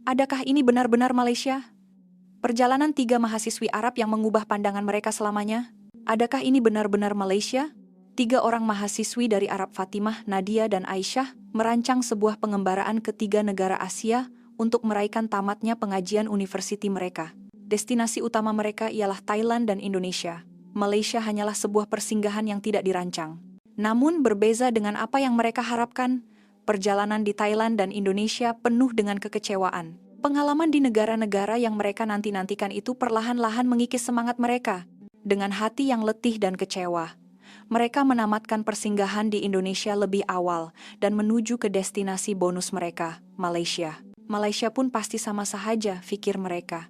Adakah ini benar-benar Malaysia? Perjalanan 3 mahasiswi Arab yang mengubah pandangan mereka selamanya? Adakah ini benar-benar Malaysia? 3 orang mahasiswi dari Arab, Fatimah, Nadia, dan Aisyah, merancang sebuah pengembaraan ke 3 negara Asia untuk meraihkan tamatnya pengajian universiti mereka. Destinasi utama mereka ialah Thailand dan Indonesia. Malaysia hanyalah sebuah persinggahan yang tidak dirancang. Namun berbeza dengan apa yang mereka harapkan, perjalanan di Thailand dan Indonesia penuh dengan kekecewaan. Pengalaman di negara-negara yang mereka nanti-nantikan itu perlahan-lahan mengikis semangat mereka. Dengan hati yang letih dan kecewa, mereka menamatkan persinggahan di Indonesia lebih awal dan menuju ke destinasi bonus mereka, Malaysia. Malaysia pun pasti sama saja, pikir mereka.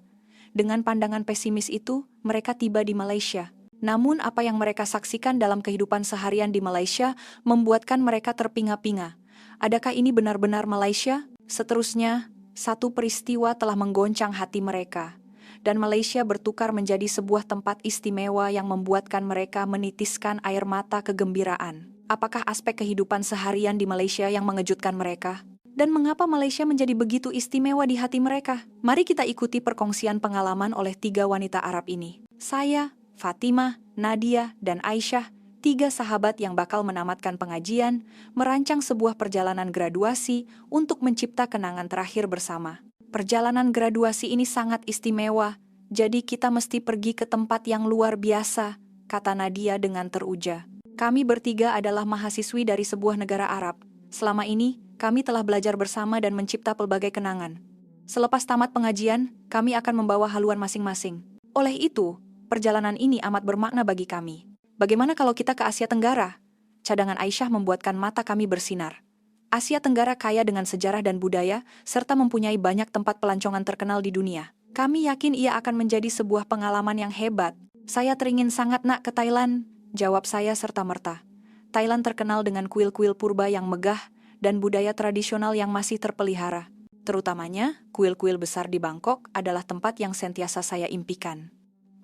Dengan pandangan pesimis itu, mereka tiba di Malaysia. Namun apa yang mereka saksikan dalam kehidupan seharian di Malaysia membuatkan mereka terpinga-pinga. Adakah ini benar-benar Malaysia? Seterusnya, satu peristiwa telah menggoncang hati mereka, dan Malaysia bertukar menjadi sebuah tempat istimewa yang membuatkan mereka menitiskan air mata kegembiraan. Apakah aspek kehidupan seharian di Malaysia yang mengejutkan mereka? Dan mengapa Malaysia menjadi begitu istimewa di hati mereka? Mari kita ikuti perkongsian pengalaman oleh 3 wanita Arab ini. Saya, Fatimah, Nadia, dan Aisyah, 3 sahabat yang bakal menamatkan pengajian, merancang sebuah perjalanan graduasi untuk mencipta kenangan terakhir bersama. Perjalanan graduasi ini sangat istimewa, jadi kita mesti pergi ke tempat yang luar biasa, kata Nadia dengan teruja. Kami bertiga adalah mahasiswi dari sebuah negara Arab. Selama ini, kami telah belajar bersama dan mencipta pelbagai kenangan. Selepas tamat pengajian, kami akan membawa haluan masing-masing. Oleh itu, perjalanan ini amat bermakna bagi kami. Bagaimana kalau kita ke Asia Tenggara? Cadangan Aisyah membuatkan mata kami bersinar. Asia Tenggara kaya dengan sejarah dan budaya, serta mempunyai banyak tempat pelancongan terkenal di dunia. Kami yakin ia akan menjadi sebuah pengalaman yang hebat. Saya teringin sangat nak ke Thailand, jawab saya serta-merta. Thailand terkenal dengan kuil-kuil purba yang megah dan budaya tradisional yang masih terpelihara. Terutamanya, kuil-kuil besar di Bangkok adalah tempat yang sentiasa saya impikan.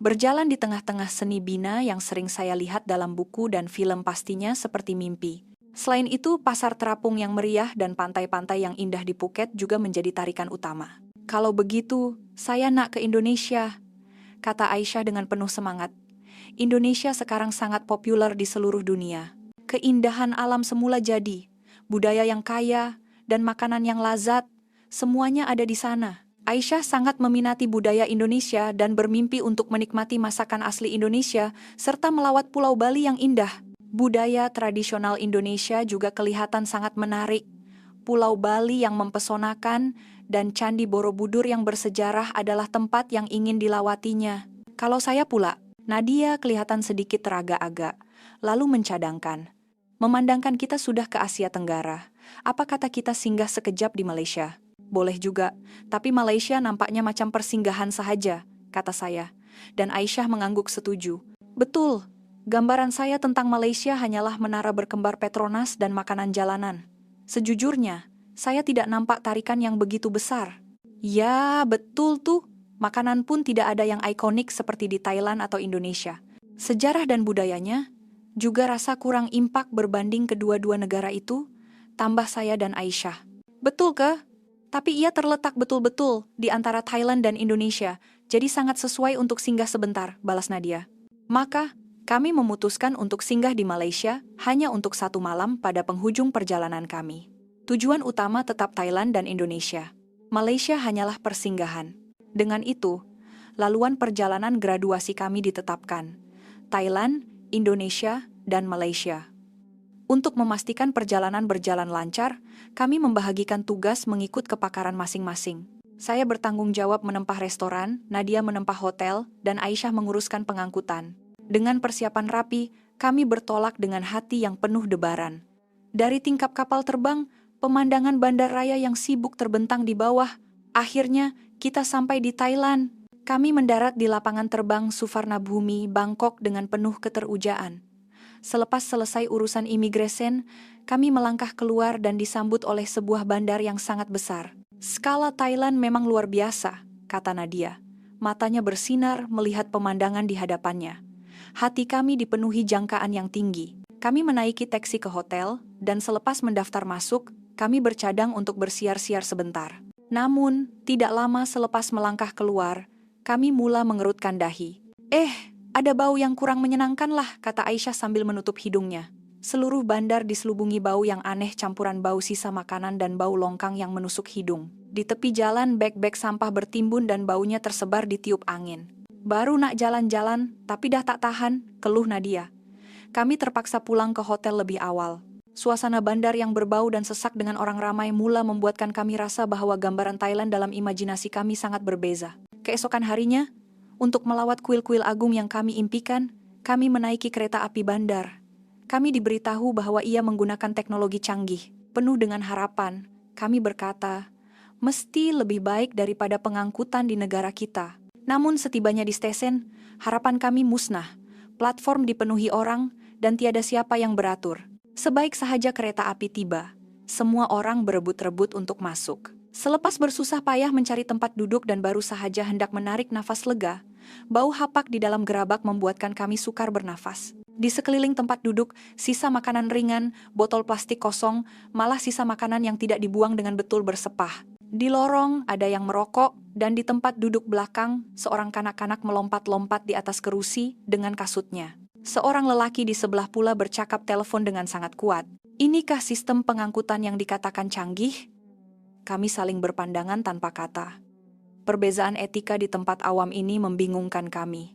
Berjalan di tengah-tengah seni bina yang sering saya lihat dalam buku dan film pastinya seperti mimpi. Selain itu, pasar terapung yang meriah dan pantai-pantai yang indah di Phuket juga menjadi tarikan utama. Kalau begitu, saya nak ke Indonesia, kata Aisyah dengan penuh semangat. Indonesia sekarang sangat populer di seluruh dunia. Keindahan alam semula jadi, budaya yang kaya, dan makanan yang lazat, semuanya ada di sana. Aisyah sangat meminati budaya Indonesia dan bermimpi untuk menikmati masakan asli Indonesia serta melawat Pulau Bali yang indah. Budaya tradisional Indonesia juga kelihatan sangat menarik. Pulau Bali yang mempesonakan dan Candi Borobudur yang bersejarah adalah tempat yang ingin dilawatinya. Kalau saya pula, Nadia kelihatan sedikit teragak-agak, lalu mencadangkan. Memandangkan kita sudah ke Asia Tenggara, apa kata kita singgah sekejap di Malaysia? Boleh juga, tapi Malaysia nampaknya macam persinggahan sahaja, kata saya. Dan Aisyah mengangguk setuju. Betul, gambaran saya tentang Malaysia hanyalah menara berkembar Petronas dan makanan jalanan. Sejujurnya, saya tidak nampak tarikan yang begitu besar. Ya, betul tuh. Makanan pun tidak ada yang ikonik seperti di Thailand atau Indonesia. Sejarah dan budayanya juga rasa kurang impak berbanding kedua-dua negara itu, tambah saya dan Aisyah. Betul ke? Tapi ia terletak betul-betul di antara Thailand dan Indonesia, jadi sangat sesuai untuk singgah sebentar, balas Nadia. Maka, kami memutuskan untuk singgah di Malaysia hanya untuk 1 malam pada penghujung perjalanan kami. Tujuan utama tetap Thailand dan Indonesia. Malaysia hanyalah persinggahan. Dengan itu, laluan perjalanan graduasi kami ditetapkan. Thailand, Indonesia, dan Malaysia. Untuk memastikan perjalanan berjalan lancar, kami membahagikan tugas mengikut kepakaran masing-masing. Saya bertanggung jawab menempah restoran, Nadia menempah hotel, dan Aisyah menguruskan pengangkutan. Dengan persiapan rapi, kami bertolak dengan hati yang penuh debaran. Dari tingkap kapal terbang, pemandangan bandaraya yang sibuk terbentang di bawah. Akhirnya, kita sampai di Thailand. Kami mendarat di lapangan terbang Suvarnabhumi, Bangkok dengan penuh keterujaan. Selepas selesai urusan imigresen, kami melangkah keluar dan disambut oleh sebuah bandar yang sangat besar. Skala Thailand memang luar biasa, kata Nadia. Matanya bersinar melihat pemandangan di hadapannya. Hati kami dipenuhi jangkaan yang tinggi. Kami menaiki taksi ke hotel, dan selepas mendaftar masuk, kami bercadang untuk bersiar-siar sebentar. Namun, tidak lama selepas melangkah keluar, kami mula mengerutkan dahi. Ada bau yang kurang menyenangkan lah, kata Aisyah sambil menutup hidungnya. Seluruh bandar diselubungi bau yang aneh campuran bau sisa makanan dan bau longkang yang menusuk hidung. Di tepi jalan, beg-beg sampah bertimbun dan baunya tersebar ditiup angin. Baru nak jalan-jalan, tapi dah tak tahan, keluh Nadia. Kami terpaksa pulang ke hotel lebih awal. Suasana bandar yang berbau dan sesak dengan orang ramai mula membuatkan kami rasa bahwa gambaran Thailand dalam imajinasi kami sangat berbeza. Keesokan harinya, untuk melawat kuil-kuil agung yang kami impikan, kami menaiki kereta api bandar. Kami diberitahu bahwa ia menggunakan teknologi canggih, penuh dengan harapan. Kami berkata, mesti lebih baik daripada pengangkutan di negara kita. Namun setibanya di stesen, harapan kami musnah. Platform dipenuhi orang, dan tiada siapa yang beratur. Sebaik sahaja kereta api tiba, semua orang berebut-rebut untuk masuk. Selepas bersusah payah mencari tempat duduk dan baru sahaja hendak menarik nafas lega, bau hapak di dalam gerabak membuatkan kami sukar bernafas. Di sekeliling tempat duduk, sisa makanan ringan, botol plastik kosong, malah sisa makanan yang tidak dibuang dengan betul bersepah. Di lorong, ada yang merokok, dan di tempat duduk belakang, seorang kanak-kanak melompat-lompat di atas kerusi dengan kasutnya. Seorang lelaki di sebelah pula bercakap telepon dengan sangat kuat. Inikah sistem pengangkutan yang dikatakan canggih? Kami saling berpandangan tanpa kata. Perbezaan etika di tempat awam ini membingungkan kami.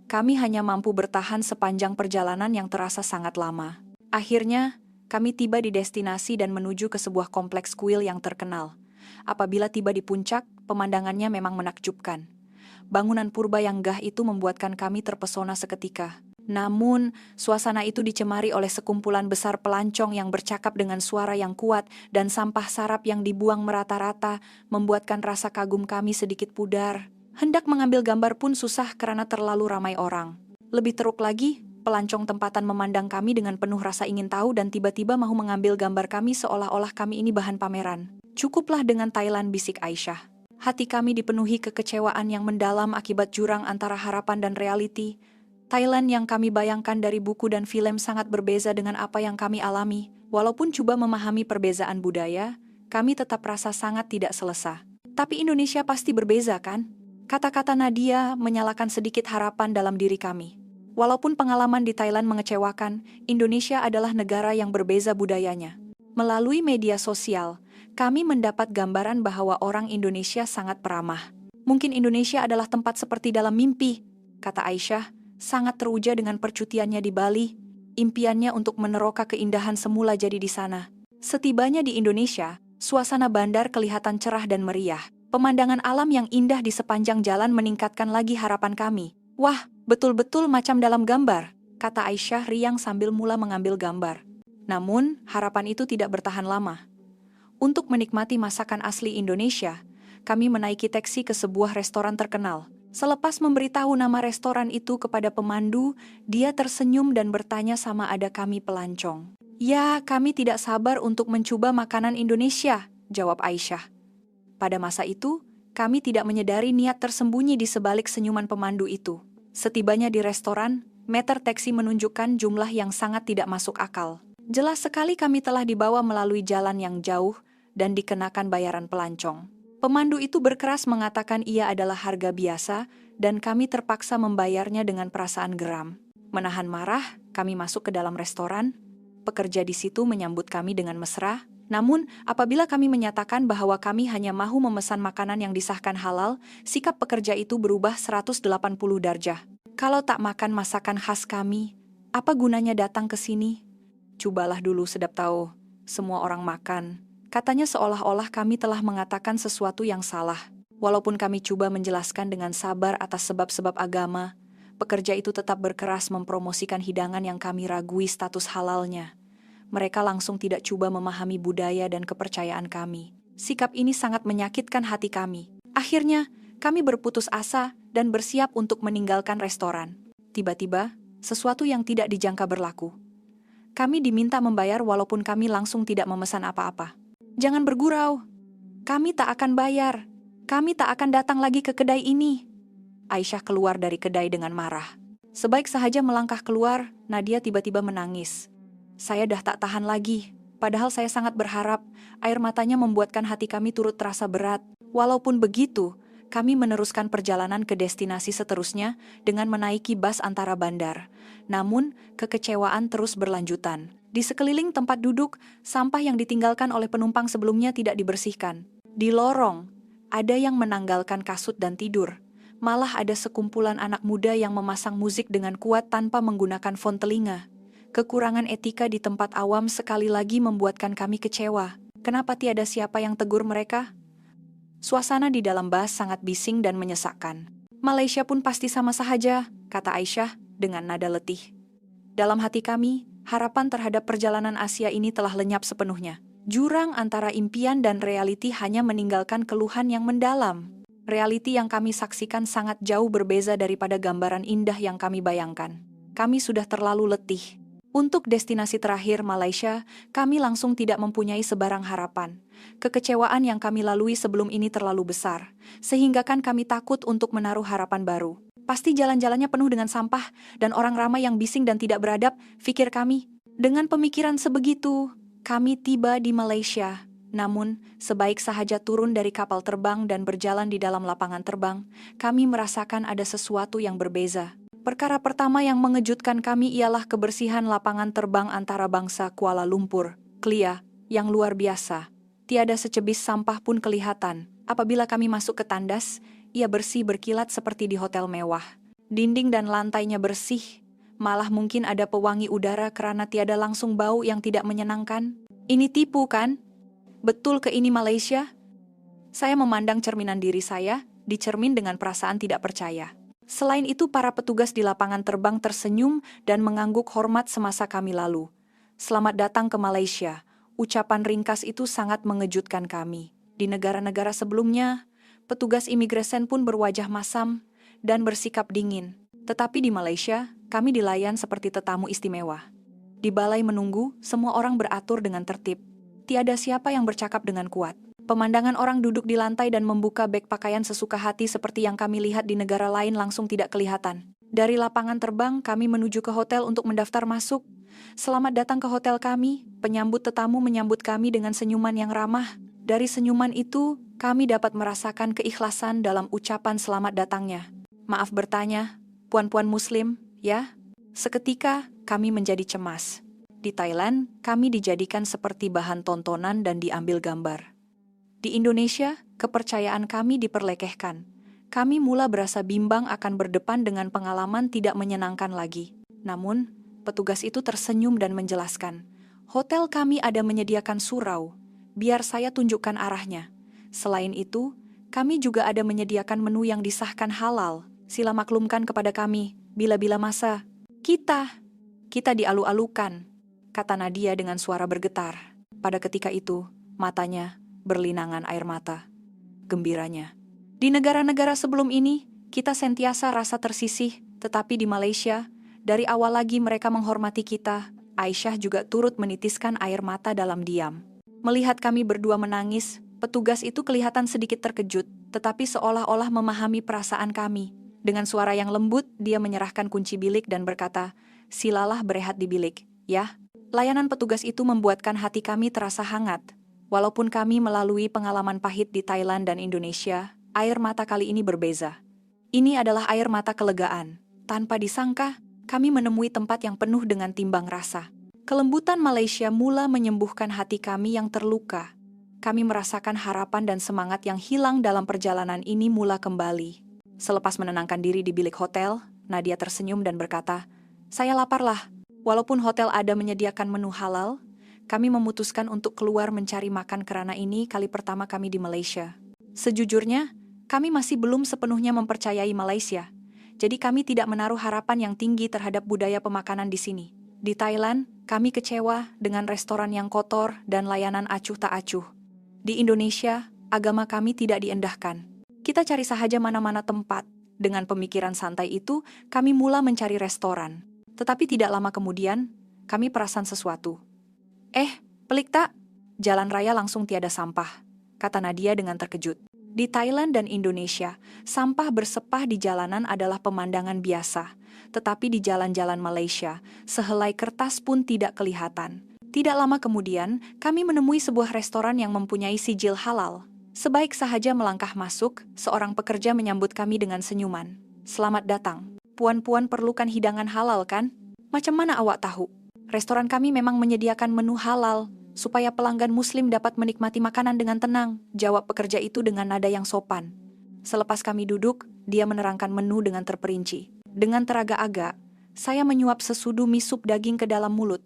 Kami hanya mampu bertahan sepanjang perjalanan yang terasa sangat lama. Akhirnya, kami tiba di destinasi dan menuju ke sebuah kompleks kuil yang terkenal. Apabila tiba di puncak, pemandangannya memang menakjubkan. Bangunan purba yang gagah itu membuatkan kami terpesona seketika. Namun, suasana itu dicemari oleh sekumpulan besar pelancong yang bercakap dengan suara yang kuat dan sampah sarap yang dibuang merata-rata membuatkan rasa kagum kami sedikit pudar. Hendak mengambil gambar pun susah karena terlalu ramai orang. Lebih teruk lagi, pelancong tempatan memandang kami dengan penuh rasa ingin tahu dan tiba-tiba mahu mengambil gambar kami seolah-olah kami ini bahan pameran. Cukuplah dengan Thailand, bisik Aisyah. Hati kami dipenuhi kekecewaan yang mendalam akibat jurang antara harapan dan realiti. Thailand yang kami bayangkan dari buku dan film sangat berbeza dengan apa yang kami alami. Walaupun coba memahami perbezaan budaya, kami tetap rasa sangat tidak selesa. Tapi Indonesia pasti berbeza kan? Kata-kata Nadia menyalakan sedikit harapan dalam diri kami. Walaupun pengalaman di Thailand mengecewakan, Indonesia adalah negara yang berbeza budayanya. Melalui media sosial, kami mendapat gambaran bahwa orang Indonesia sangat peramah. Mungkin Indonesia adalah tempat seperti dalam mimpi, kata Aisyah, sangat teruja dengan percutiannya di Bali. Impiannya untuk meneroka keindahan semula jadi di sana. Setibanya di Indonesia, suasana bandar kelihatan cerah dan meriah. Pemandangan alam yang indah di sepanjang jalan meningkatkan lagi harapan kami. Wah, betul-betul macam dalam gambar, kata Aisyah riang sambil mula mengambil gambar. Namun, harapan itu tidak bertahan lama. Untuk menikmati masakan asli Indonesia, kami menaiki taksi ke sebuah restoran terkenal. Selepas memberitahu nama restoran itu kepada pemandu, dia tersenyum dan bertanya sama ada kami pelancong. Ya, kami tidak sabar untuk mencoba makanan Indonesia, jawab Aisyah. Pada masa itu, kami tidak menyadari niat tersembunyi di sebalik senyuman pemandu itu. Setibanya di restoran, meter taksi menunjukkan jumlah yang sangat tidak masuk akal. Jelas sekali kami telah dibawa melalui jalan yang jauh dan dikenakan bayaran pelancong. Pemandu itu berkeras mengatakan ia adalah harga biasa dan kami terpaksa membayarnya dengan perasaan geram. Menahan marah, kami masuk ke dalam restoran. Pekerja di situ menyambut kami dengan mesra. Namun, apabila kami menyatakan bahwa kami hanya mahu memesan makanan yang disahkan halal, sikap pekerja itu berubah 180 darjah. Kalau tak makan masakan khas kami, apa gunanya datang ke sini? Cobalah dulu sedap tahu, semua orang makan. Katanya seolah-olah kami telah mengatakan sesuatu yang salah. Walaupun kami coba menjelaskan dengan sabar atas sebab-sebab agama, pekerja itu tetap berkeras mempromosikan hidangan yang kami ragui status halalnya. Mereka langsung tidak coba memahami budaya dan kepercayaan kami. Sikap ini sangat menyakitkan hati kami. Akhirnya, kami berputus asa dan bersiap untuk meninggalkan restoran. Tiba-tiba, sesuatu yang tidak dijangka berlaku. Kami diminta membayar walaupun kami langsung tidak memesan apa-apa. Jangan bergurau. Kami tak akan bayar. Kami tak akan datang lagi ke kedai ini. Aisyah keluar dari kedai dengan marah. Sebaik sahaja melangkah keluar, Nadia tiba-tiba menangis. Saya dah tak tahan lagi. Padahal saya sangat berharap. Air matanya membuatkan hati kami turut terasa berat. Walaupun begitu, kami meneruskan perjalanan ke destinasi seterusnya dengan menaiki bus antara bandar. Namun, kekecewaan terus berlanjutan. Di sekeliling tempat duduk, sampah yang ditinggalkan oleh penumpang sebelumnya tidak dibersihkan. Di lorong, ada yang menanggalkan kasut dan tidur. Malah ada sekumpulan anak muda yang memasang musik dengan kuat tanpa menggunakan fon telinga. Kekurangan etika di tempat awam sekali lagi membuatkan kami kecewa. Kenapa tiada siapa yang tegur mereka? Suasana di dalam bus sangat bising dan menyesakkan. Malaysia pun pasti sama saja, kata Aisyah dengan nada letih. Dalam hati kami, harapan terhadap perjalanan Asia ini telah lenyap sepenuhnya. Jurang antara impian dan realiti hanya meninggalkan keluhan yang mendalam. Realiti yang kami saksikan sangat jauh berbeza daripada gambaran indah yang kami bayangkan. Kami sudah terlalu letih. Untuk destinasi terakhir Malaysia, kami langsung tidak mempunyai sebarang harapan. Kekecewaan yang kami lalui sebelum ini terlalu besar, sehingga kan kami takut untuk menaruh harapan baru. Pasti jalan-jalannya penuh dengan sampah dan orang ramai yang bising dan tidak beradab, pikir kami. Dengan pemikiran sebegitu, kami tiba di Malaysia. Namun, sebaik sahaja turun dari kapal terbang dan berjalan di dalam lapangan terbang, kami merasakan ada sesuatu yang berbeza. Perkara pertama yang mengejutkan kami ialah kebersihan lapangan terbang antara bangsa Kuala Lumpur, Kelia, yang luar biasa. Tiada secebis sampah pun kelihatan. Apabila kami masuk ke tandas, ia bersih berkilat seperti di hotel mewah. Dinding dan lantainya bersih, malah mungkin ada pewangi udara karena tiada langsung bau yang tidak menyenangkan. Ini tipu kan? Betul ke ini Malaysia? Saya memandang cerminan diri saya, dicermin dengan perasaan tidak percaya. Selain itu para petugas di lapangan terbang tersenyum dan mengangguk hormat semasa kami lalu. Selamat datang ke Malaysia. Ucapan ringkas itu sangat mengejutkan kami. Di negara-negara sebelumnya, petugas imigresen pun berwajah masam dan bersikap dingin. Tetapi di Malaysia, kami dilayan seperti tetamu istimewa. Di balai menunggu, semua orang beratur dengan tertib. Tiada siapa yang bercakap dengan kuat. Pemandangan orang duduk di lantai dan membuka beg pakaian sesuka hati seperti yang kami lihat di negara lain langsung tidak kelihatan. Dari lapangan terbang, kami menuju ke hotel untuk mendaftar masuk. Selamat datang ke hotel kami. Penyambut tetamu menyambut kami dengan senyuman yang ramah. Dari senyuman itu, kami dapat merasakan keikhlasan dalam ucapan selamat datangnya. Maaf bertanya, puan-puan muslim, ya? Seketika, kami menjadi cemas. Di Thailand, kami dijadikan seperti bahan tontonan dan diambil gambar. Di Indonesia, kepercayaan kami diperlekehkan. Kami mula berasa bimbang akan berdepan dengan pengalaman tidak menyenangkan lagi. Namun, petugas itu tersenyum dan menjelaskan, hotel kami ada menyediakan surau. Biar saya tunjukkan arahnya. Selain itu, kami juga ada menyediakan menu yang disahkan halal. Sila maklumkan kepada kami, bila-bila masa. Kita dialu-alukan, kata Nadia dengan suara bergetar. Pada ketika itu, matanya berlinangan air mata. Gembiranya. Di negara-negara sebelum ini, kita sentiasa rasa tersisih, tetapi di Malaysia, dari awal lagi mereka menghormati kita. Aisyah juga turut menitiskan air mata dalam diam. Melihat kami berdua menangis, petugas itu kelihatan sedikit terkejut, tetapi seolah-olah memahami perasaan kami. Dengan suara yang lembut, dia menyerahkan kunci bilik dan berkata, silalah berehat di bilik, ya. Layanan petugas itu membuatkan hati kami terasa hangat. Walaupun kami melalui pengalaman pahit di Thailand dan Indonesia, air mata kali ini berbeza. Ini adalah air mata kelegaan. Tanpa disangka, kami menemui tempat yang penuh dengan timbang rasa. Kelembutan Malaysia mula menyembuhkan hati kami yang terluka. Kami merasakan harapan dan semangat yang hilang dalam perjalanan ini mula kembali. Selepas menenangkan diri di bilik hotel, Nadia tersenyum dan berkata, saya laparlah. Walaupun hotel ada menyediakan menu halal, kami memutuskan untuk keluar mencari makan karena ini kali pertama kami di Malaysia. Sejujurnya, kami masih belum sepenuhnya mempercayai Malaysia. Jadi kami tidak menaruh harapan yang tinggi terhadap budaya pemakanan di sini. Di Thailand, kami kecewa dengan restoran yang kotor dan layanan acuh tak acuh. Di Indonesia, agama kami tidak diendahkan. Kita cari sahaja mana-mana tempat. Dengan pemikiran santai itu, kami mula mencari restoran. Tetapi tidak lama kemudian, kami perasan sesuatu. Pelik tak? Jalan raya langsung tiada sampah, kata Nadia dengan terkejut. Di Thailand dan Indonesia, sampah bersepah di jalanan adalah pemandangan biasa. Tetapi di jalan-jalan Malaysia, sehelai kertas pun tidak kelihatan. Tidak lama kemudian, kami menemui sebuah restoran yang mempunyai sijil halal. Sebaik sahaja melangkah masuk, seorang pekerja menyambut kami dengan senyuman. Selamat datang. Puan-puan perlukan hidangan halal kan? Macam mana awak tahu? Restoran kami memang menyediakan menu halal, supaya pelanggan muslim dapat menikmati makanan dengan tenang, jawab pekerja itu dengan nada yang sopan. Selepas kami duduk, dia menerangkan menu dengan terperinci. Dengan teragak-agak, saya menyuap sesudu mie sup daging ke dalam mulut.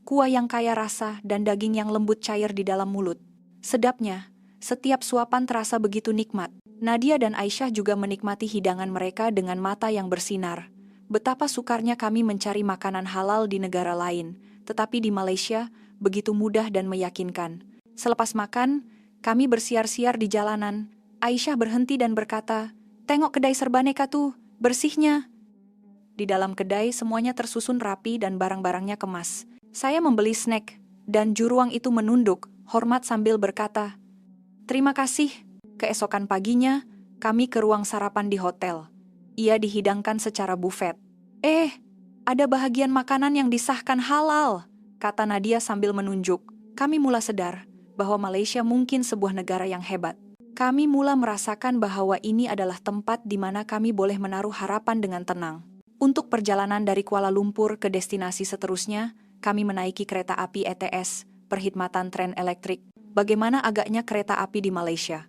Kuah yang kaya rasa dan daging yang lembut cair di dalam mulut. Sedapnya, setiap suapan terasa begitu nikmat. Nadia dan Aisyah juga menikmati hidangan mereka dengan mata yang bersinar. Betapa sukarnya kami mencari makanan halal di negara lain, tetapi di Malaysia, begitu mudah dan meyakinkan. Selepas makan, kami bersiar-siar di jalanan. Aisyah berhenti dan berkata, "Tengok kedai serbaneka tuh, bersihnya." Di dalam kedai semuanya tersusun rapi dan barang-barangnya kemas. Saya membeli snack, dan juruang itu menunduk, hormat sambil berkata, "Terima kasih." Keesokan paginya, kami ke ruang sarapan di hotel. Ia dihidangkan secara buffet. Ada bahagian makanan yang disahkan halal, kata Nadia sambil menunjuk. Kami mula sadar bahwa Malaysia mungkin sebuah negara yang hebat. Kami mula merasakan bahwa ini adalah tempat di mana kami boleh menaruh harapan dengan tenang. Untuk perjalanan dari Kuala Lumpur ke destinasi seterusnya, kami menaiki kereta api ETS, perkhidmatan tren elektrik. Bagaimana agaknya kereta api di Malaysia?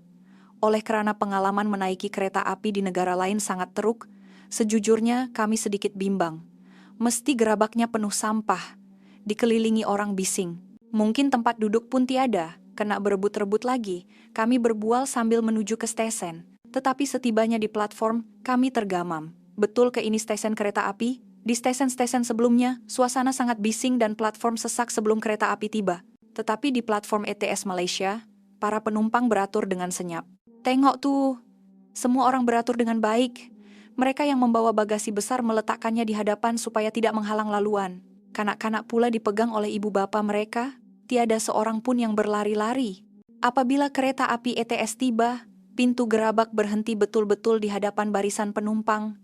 Oleh karena pengalaman menaiki kereta api di negara lain sangat teruk, sejujurnya kami sedikit bimbang. Mesti gerabaknya penuh sampah, dikelilingi orang bising. Mungkin tempat duduk pun tiada, kena berebut-rebut lagi. Kami berbual sambil menuju ke stesen. Tetapi setibanya di platform, kami tergamam. Betul ke ini stesen kereta api? Di stesen-stesen sebelumnya, suasana sangat bising dan platform sesak sebelum kereta api tiba. Tetapi di platform ETS Malaysia, para penumpang beratur dengan senyap. Tengok tuh, semua orang beratur dengan baik. Mereka yang membawa bagasi besar meletakkannya di hadapan supaya tidak menghalang laluan. Kanak-kanak pula dipegang oleh ibu bapa mereka, tiada seorang pun yang berlari-lari. Apabila kereta api ETS tiba, pintu gerabak berhenti betul-betul di hadapan barisan penumpang,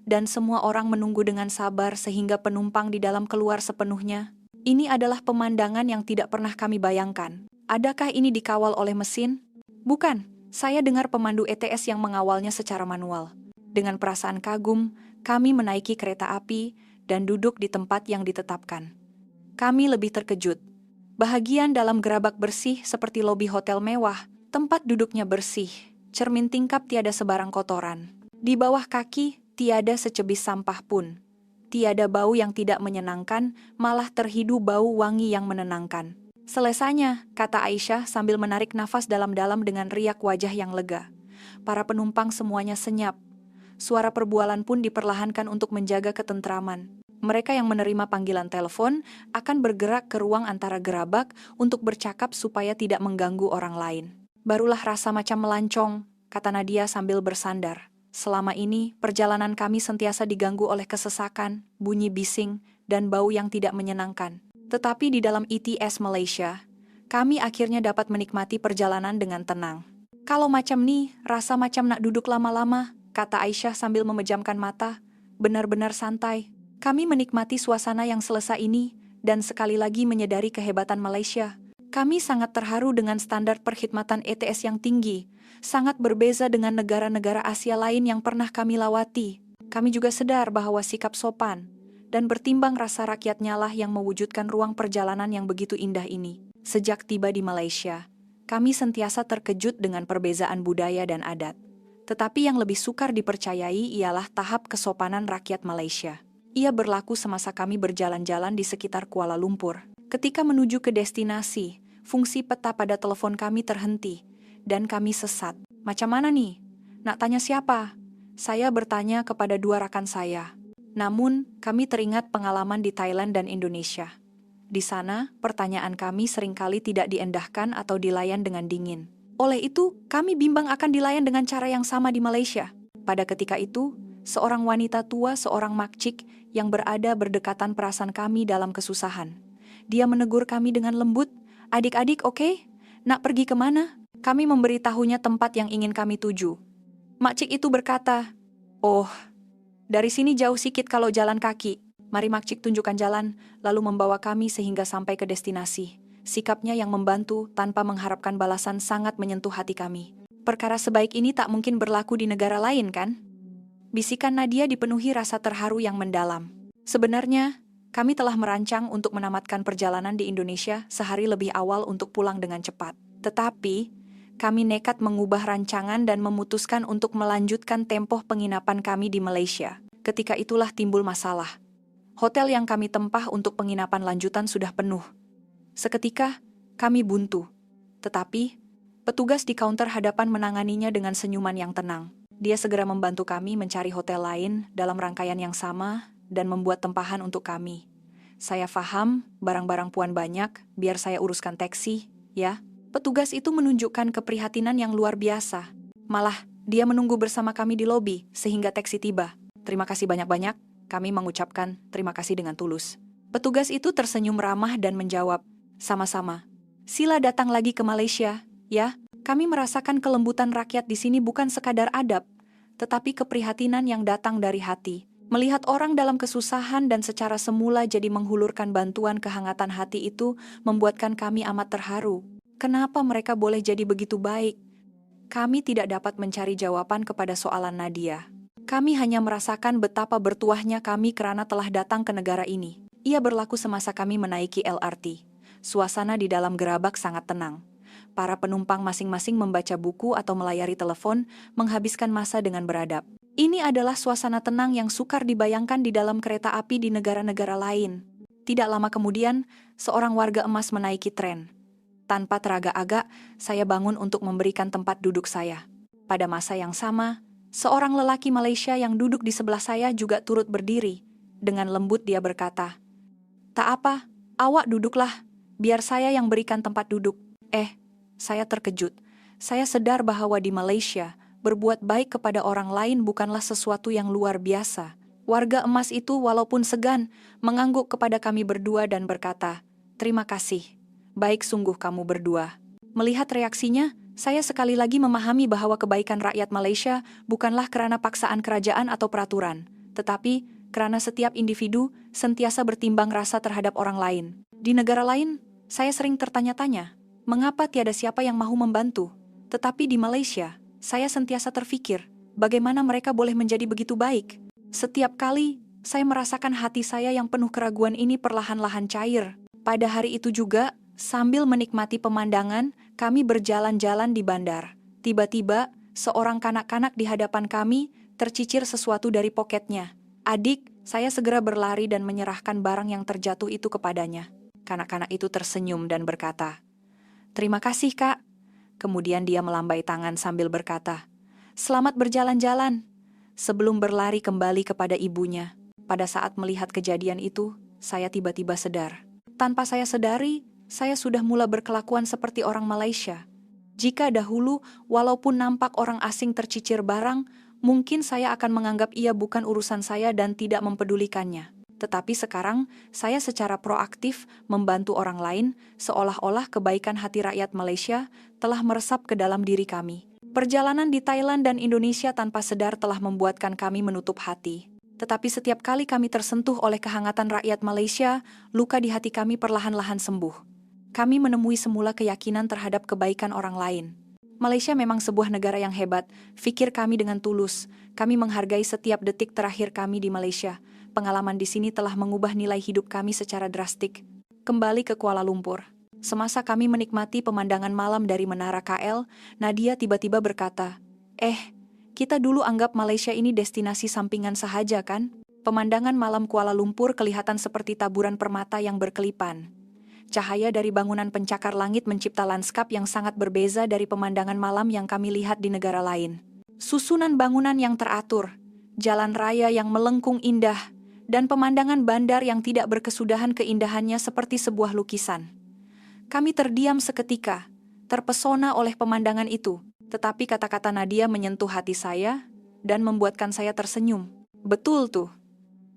dan semua orang menunggu dengan sabar sehingga penumpang di dalam keluar sepenuhnya. Ini adalah pemandangan yang tidak pernah kami bayangkan. Adakah ini dikawal oleh mesin? Bukan, saya dengar pemandu ETS yang mengawalnya secara manual. Dengan perasaan kagum, kami menaiki kereta api dan duduk di tempat yang ditetapkan. Kami lebih terkejut. Bahagian dalam gerabak bersih seperti lobi hotel mewah, tempat duduknya bersih, cermin tingkap tiada sebarang kotoran. Di bawah kaki, tiada secebis sampah pun. Tiada bau yang tidak menyenangkan, malah terhidu bau wangi yang menenangkan. Selesainya, kata Aisyah sambil menarik nafas dalam-dalam dengan riak wajah yang lega. Para penumpang semuanya senyap. Suara perbualan pun diperlahankan untuk menjaga ketentraman. Mereka yang menerima panggilan telepon akan bergerak ke ruang antara gerabak untuk bercakap supaya tidak mengganggu orang lain. Barulah rasa macam melancong, kata Nadia sambil bersandar. Selama ini, perjalanan kami sentiasa diganggu oleh kesesakan, bunyi bising, dan bau yang tidak menyenangkan. Tetapi di dalam ETS Malaysia, kami akhirnya dapat menikmati perjalanan dengan tenang. Kalau macam nih, rasa macam nak duduk lama-lama, kata Aisyah sambil memejamkan mata. Benar-benar santai. Kami menikmati suasana yang selesa ini, dan sekali lagi menyadari kehebatan Malaysia. Kami sangat terharu dengan standar perkhidmatan ETS yang tinggi, sangat berbeza dengan negara-negara Asia lain yang pernah kami lawati. Kami juga sadar bahwa sikap sopan dan bertimbang rasa rakyatnya lah yang mewujudkan ruang perjalanan yang begitu indah ini. Sejak tiba di Malaysia, kami sentiasa terkejut dengan perbezaan budaya dan adat. Tetapi yang lebih sukar dipercayai ialah tahap kesopanan rakyat Malaysia. Ia berlaku semasa kami berjalan-jalan di sekitar Kuala Lumpur. Ketika menuju ke destinasi, fungsi peta pada telepon kami terhenti, dan kami sesat. Macam mana nih? Nak tanya siapa? Saya bertanya kepada dua rakan saya. Namun, kami teringat pengalaman di Thailand dan Indonesia. Di sana, pertanyaan kami seringkali tidak diendahkan atau dilayan dengan dingin. Oleh itu, kami bimbang akan dilayan dengan cara yang sama di Malaysia. Pada ketika itu, seorang wanita tua, seorang makcik yang berada berdekatan perasan kami dalam kesusahan. Dia menegur kami dengan lembut, "Adik-adik, oke? Nak pergi kemana?" Kami memberitahunya tempat yang ingin kami tuju. Makcik itu berkata, "Oh, dari sini jauh sikit kalau jalan kaki. Mari makcik tunjukkan jalan, lalu membawa kami sehingga sampai ke destinasi." Sikapnya yang membantu tanpa mengharapkan balasan sangat menyentuh hati kami. Perkara sebaik ini tak mungkin berlaku di negara lain, kan? Bisikan Nadia dipenuhi rasa terharu yang mendalam. Sebenarnya, kami telah merancang untuk menamatkan perjalanan di Indonesia sehari lebih awal untuk pulang dengan cepat. Tetapi, kami nekat mengubah rancangan dan memutuskan untuk melanjutkan tempoh penginapan kami di Malaysia. Ketika itulah timbul masalah. Hotel yang kami tempah untuk penginapan lanjutan sudah penuh. Seketika, kami buntu. Tetapi, petugas di kaunter hadapan menanganinya dengan senyuman yang tenang. Dia segera membantu kami mencari hotel lain dalam rangkaian yang sama dan membuat tempahan untuk kami. Saya paham, barang-barang Puan banyak, biar saya uruskan taksi, ya. Petugas itu menunjukkan keprihatinan yang luar biasa. Malah, dia menunggu bersama kami di lobi sehingga taksi tiba. Terima kasih banyak-banyak, kami mengucapkan terima kasih dengan tulus. Petugas itu tersenyum ramah dan menjawab, sama-sama. Sila datang lagi ke Malaysia, ya. Kami merasakan kelembutan rakyat di sini bukan sekadar adab, tetapi keprihatinan yang datang dari hati. Melihat orang dalam kesusahan dan secara semula jadi menghulurkan bantuan, kehangatan hati itu membuatkan kami amat terharu. Kenapa mereka boleh jadi begitu baik? Kami tidak dapat mencari jawaban kepada soalan Nadia. Kami hanya merasakan betapa bertuahnya kami kerana telah datang ke negara ini. Ia berlaku semasa kami menaiki LRT. Suasana di dalam gerabak sangat tenang. Para penumpang masing-masing membaca buku atau melayari telepon, menghabiskan masa dengan beradab. Ini adalah suasana tenang yang sukar dibayangkan di dalam kereta api di negara-negara lain. Tidak lama kemudian, seorang warga emas menaiki tren. Tanpa teragak-agak, saya bangun untuk memberikan tempat duduk saya. Pada masa yang sama, seorang lelaki Malaysia yang duduk di sebelah saya juga turut berdiri. Dengan lembut dia berkata, "Tak apa, awak duduklah, biar saya yang berikan tempat duduk." Saya terkejut. Saya sadar bahwa di Malaysia, berbuat baik kepada orang lain bukanlah sesuatu yang luar biasa. Warga emas itu walaupun segan, mengangguk kepada kami berdua dan berkata, "Terima kasih. Baik sungguh kamu berdua." Melihat reaksinya, saya sekali lagi memahami bahwa kebaikan rakyat Malaysia bukanlah kerana paksaan kerajaan atau peraturan, tetapi kerana setiap individu sentiasa bertimbang rasa terhadap orang lain. Di negara lain, saya sering tertanya-tanya, mengapa tiada siapa yang mahu membantu? Tetapi di Malaysia, saya sentiasa terfikir, bagaimana mereka boleh menjadi begitu baik? Setiap kali, saya merasakan hati saya yang penuh keraguan ini perlahan-lahan cair. Pada hari itu juga, sambil menikmati pemandangan, kami berjalan-jalan di bandar. Tiba-tiba, seorang kanak-kanak di hadapan kami tercicir sesuatu dari poketnya. "Adik," saya segera berlari dan menyerahkan barang yang terjatuh itu kepadanya. Kanak-kanak itu tersenyum dan berkata, "Terima kasih, Kak." Kemudian dia melambai tangan sambil berkata, "Selamat berjalan-jalan." Sebelum berlari kembali kepada ibunya, pada saat melihat kejadian itu, saya tiba-tiba sadar. Tanpa saya sadari, saya sudah mula berkelakuan seperti orang Malaysia. Jika dahulu, walaupun nampak orang asing tercicir barang, mungkin saya akan menganggap ia bukan urusan saya dan tidak mempedulikannya. Tetapi sekarang, saya secara proaktif membantu orang lain, seolah-olah kebaikan hati rakyat Malaysia telah meresap ke dalam diri kami. Perjalanan di Thailand dan Indonesia tanpa sadar telah membuatkan kami menutup hati. Tetapi setiap kali kami tersentuh oleh kehangatan rakyat Malaysia, luka di hati kami perlahan-lahan sembuh. Kami menemui semula keyakinan terhadap kebaikan orang lain. Malaysia memang sebuah negara yang hebat, fikir kami dengan tulus. Kami menghargai setiap detik terakhir kami di Malaysia. Pengalaman di sini telah mengubah nilai hidup kami secara drastik. Kembali ke Kuala Lumpur. Semasa kami menikmati pemandangan malam dari Menara KL, Nadia tiba-tiba berkata, kita dulu anggap Malaysia ini destinasi sampingan sahaja kan? Pemandangan malam Kuala Lumpur kelihatan seperti taburan permata yang berkelipan. Cahaya dari bangunan pencakar langit mencipta lanskap yang sangat berbeza dari pemandangan malam yang kami lihat di negara lain. Susunan bangunan yang teratur, jalan raya yang melengkung indah, dan pemandangan bandar yang tidak berkesudahan keindahannya seperti sebuah lukisan. Kami terdiam seketika, terpesona oleh pemandangan itu, tetapi kata-kata Nadia menyentuh hati saya dan membuatkan saya tersenyum. Betul tuh.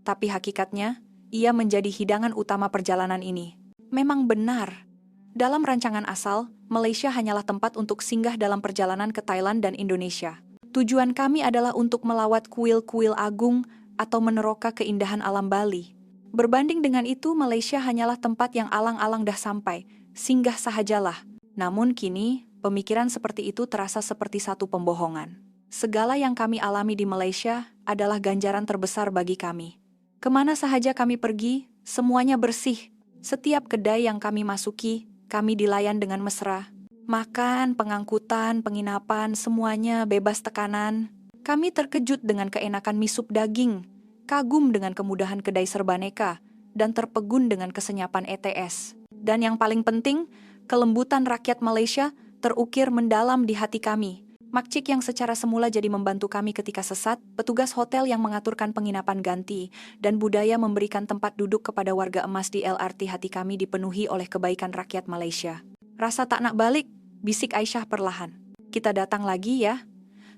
Tapi hakikatnya, ia menjadi hidangan utama perjalanan ini. Memang benar. Dalam rancangan asal, Malaysia hanyalah tempat untuk singgah dalam perjalanan ke Thailand dan Indonesia. Tujuan kami adalah untuk melawat kuil-kuil agung atau meneroka keindahan alam Bali. Berbanding dengan itu, Malaysia hanyalah tempat yang alang-alang dah sampai. singgah sahajalah. Namun kini, pemikiran seperti itu terasa seperti satu pembohongan. Segala yang kami alami di Malaysia adalah ganjaran terbesar bagi kami. Kemana sahaja kami pergi, semuanya bersih. Setiap kedai yang kami masuki, kami dilayan dengan mesra. Makan, pengangkutan, penginapan, semuanya bebas tekanan. Kami terkejut dengan keenakan mie sup daging, kagum dengan kemudahan kedai serbaneka, dan terpegun dengan kesenyapan ETS. Dan yang paling penting, kelembutan rakyat Malaysia terukir mendalam di hati kami. Makcik yang secara semula jadi membantu kami ketika sesat, petugas hotel yang mengaturkan penginapan ganti, dan budaya memberikan tempat duduk kepada warga emas di LRT, hati kami dipenuhi oleh kebaikan rakyat Malaysia. Rasa tak nak balik, bisik Aisyah perlahan. Kita datang lagi ya.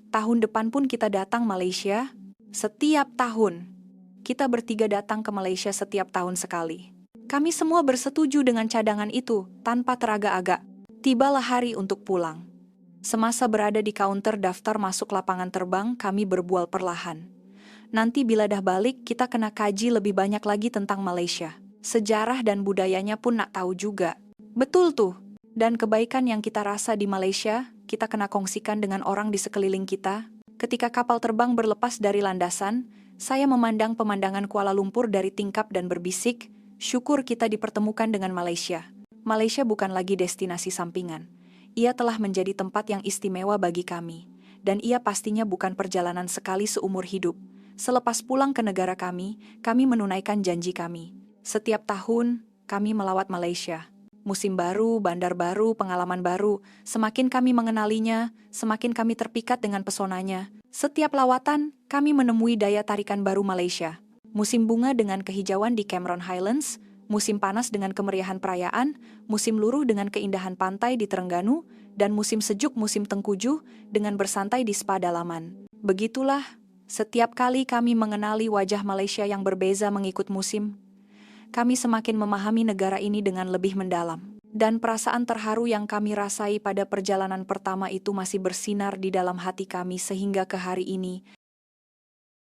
Tahun depan pun kita datang Malaysia. Setiap tahun. Kita bertiga datang ke Malaysia setiap tahun sekali. Kami semua bersetuju dengan cadangan itu, tanpa teraga-aga. Tibalah hari untuk pulang. Semasa berada di kaunter daftar masuk lapangan terbang, kami berbual perlahan. Nanti bila dah balik, kita kena kaji lebih banyak lagi tentang Malaysia. Sejarah dan budayanya pun nak tahu juga. Betul tuh. Dan kebaikan yang kita rasa di Malaysia, kita kena kongsikan dengan orang di sekeliling kita. Ketika kapal terbang berlepas dari landasan, saya memandang pemandangan Kuala Lumpur dari tingkap dan berbisik, syukur kita dipertemukan dengan Malaysia. Malaysia bukan lagi destinasi sampingan. Ia telah menjadi tempat yang istimewa bagi kami. Dan ia pastinya bukan perjalanan sekali seumur hidup. Selepas pulang ke negara kami menunaikan janji kami. Setiap tahun, kami melawat Malaysia. Musim baru, bandar baru, pengalaman baru. Semakin kami mengenalinya, semakin kami terpikat dengan pesonanya. Setiap lawatan, kami menemui daya tarikan baru Malaysia. Musim bunga dengan kehijauan di Cameron Highlands, musim panas dengan kemeriahan perayaan, musim luruh dengan keindahan pantai di Terengganu, dan musim sejuk musim Tengkujuh dengan bersantai di spa dalaman. Begitulah, setiap kali kami mengenali wajah Malaysia yang berbeza mengikut musim, kami semakin memahami negara ini dengan lebih mendalam. Dan perasaan terharu yang kami rasai pada perjalanan pertama itu masih bersinar di dalam hati kami sehingga ke hari ini,